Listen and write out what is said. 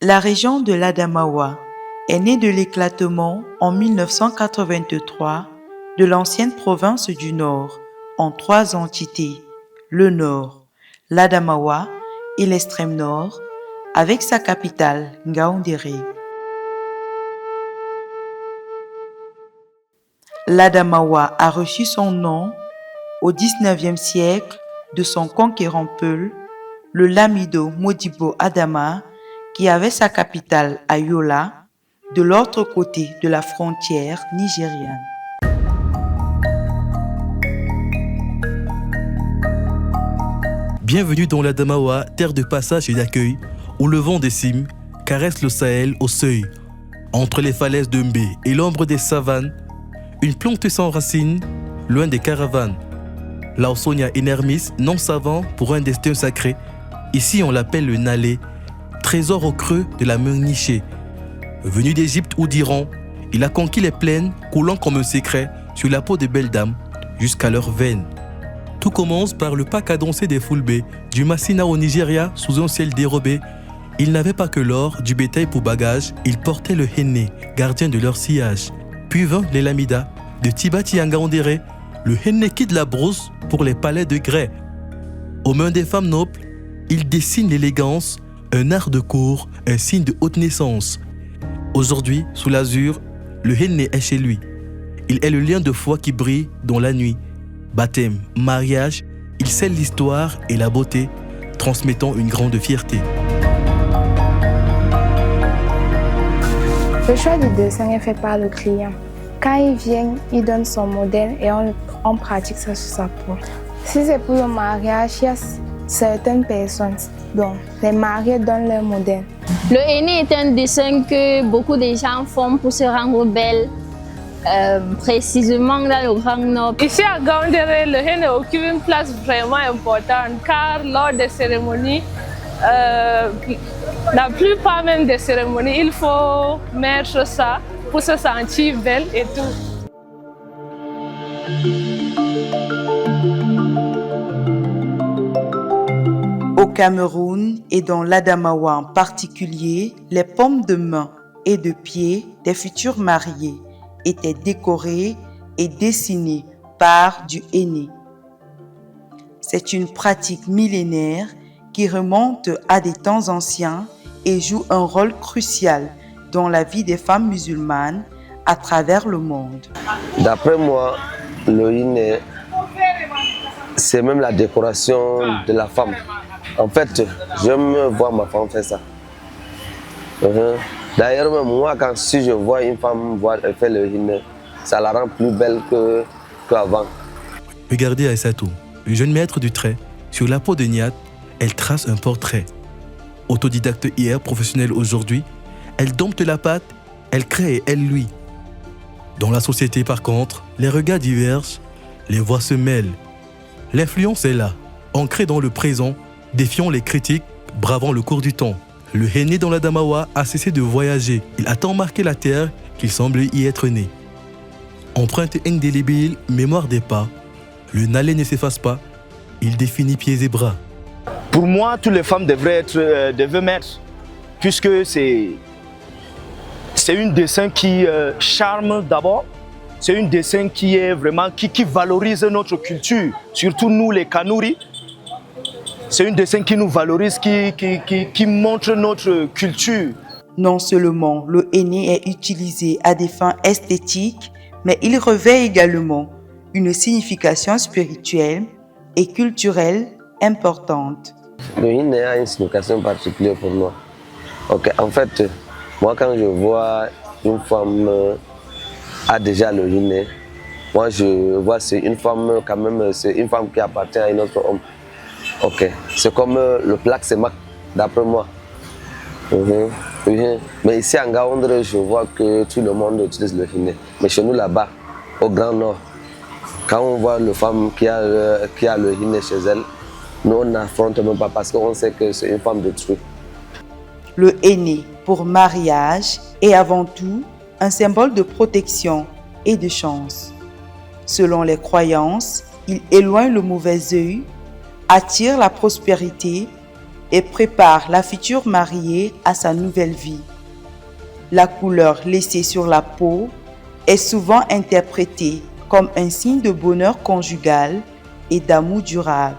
La région de l'Adamawa est née de l'éclatement en 1983 de l'ancienne province du Nord en 3 entités, le Nord, l'Adamawa et l'extrême Nord, avec sa capitale Ngaoundéré. L'Adamawa a reçu son nom au XIXe siècle de son conquérant Peul, le Lamido Modibo Adama, qui avait sa capitale à Yola, de l'autre côté de la frontière nigériane. Bienvenue dans l'Adamawa, terre de passage et d'accueil, où le vent des cimes caresse le Sahel au seuil. Entre les falaises de Mbé et l'ombre des savanes, une plante sans racines, loin des caravanes. Lausonia inermis, non savant pour un destin sacré, ici on l'appelle le Nalé, trésor au creux de la main nichée. Venu d'Égypte ou d'Iran, il a conquis les plaines, coulant comme un secret sur la peau des belles dames, jusqu'à leurs veines. Tout commence par le pas cadencé des Fulbe, du Massina au Nigeria, sous un ciel dérobé. Ils n'avaient pas que l'or, du bétail pour bagage, ils portaient le henné, gardien de leur sillage. Puis vint les Lamida, de Tibati à Ngaoundéré, le henné quitte la brousse pour les palais de grès. Aux mains des femmes nobles, il dessine l'élégance, un art de cour, un signe de haute naissance. Aujourd'hui, sous l'azur, le henné est chez lui. Il est le lien de foi qui brille dans la nuit. Baptême, mariage, il scelle l'histoire et la beauté, transmettant une grande fierté. Le choix du dessin est fait par le client. Quand il vient, il donne son modèle et on pratique ça sur sa peau. Si c'est pour le mariage, il y a certaines personnes, donc les mariés donnent leur modèle. Le henné est un dessin que beaucoup de gens font pour se rendre belle, précisément dans le Grand Nord. Ici à Ngaoundéré, le henné occupe une place vraiment importante car lors des cérémonies, la plupart même des cérémonies, il faut mettre ça pour se sentir belle et tout. Au Cameroun et dans l'Adamawa en particulier, les paumes de main et de pied des futurs mariés étaient décorées et dessinées par du henné. C'est une pratique millénaire qui remonte à des temps anciens et joue un rôle crucial dans la vie des femmes musulmanes à travers le monde. D'après moi, le henné, c'est même la décoration de la femme. En fait, j'aime voir ma femme faire ça. D'ailleurs, même moi, si je vois une femme faire le henné, ça la rend plus belle qu'avant. Regardez Aïssatou, jeune maître du trait. Sur la peau de Niat, elle trace un portrait. Autodidacte hier, professionnelle aujourd'hui, elle dompte la pâte, elle crée et elle luit. Dans la société, par contre, les regards divergent, les voix se mêlent. L'influence est là, ancrée dans le présent, défiant les critiques, bravant le cours du temps. Le henné dans l'Adamawa a cessé de voyager. Il a tant marqué la terre qu'il semble y être né. Empreinte indélébile, mémoire des pas, le Nalé ne s'efface pas, il définit pieds et bras. Pour moi, toutes les femmes devraient mettre, puisque c'est un dessin qui charme d'abord, c'est un dessin qui est vraiment qui valorise notre culture, surtout nous les Kanouris. C'est un dessin qui nous valorise, qui montre notre culture. Non seulement le henné est utilisé à des fins esthétiques, mais il revêt également une signification spirituelle et culturelle importante. Le henné a une signification particulière pour moi. Okay. En fait, moi quand je vois une femme a déjà le henné, moi je vois c'est une femme quand même, c'est une femme qui appartient à un autre homme. Ok, c'est comme le plaque Semak, d'après moi. Mais ici à Ngaoundéré, je vois que tout le monde utilise le henné. Mais chez nous là-bas, au Grand Nord, quand on voit une femme qui a le henné chez elle, nous on n'affronte même pas parce qu'on sait que c'est une femme de truc. Le henné pour mariage est avant tout un symbole de protection et de chance. Selon les croyances, il éloigne le mauvais œil, attire la prospérité et prépare la future mariée à sa nouvelle vie. La couleur laissée sur la peau est souvent interprétée comme un signe de bonheur conjugal et d'amour durable.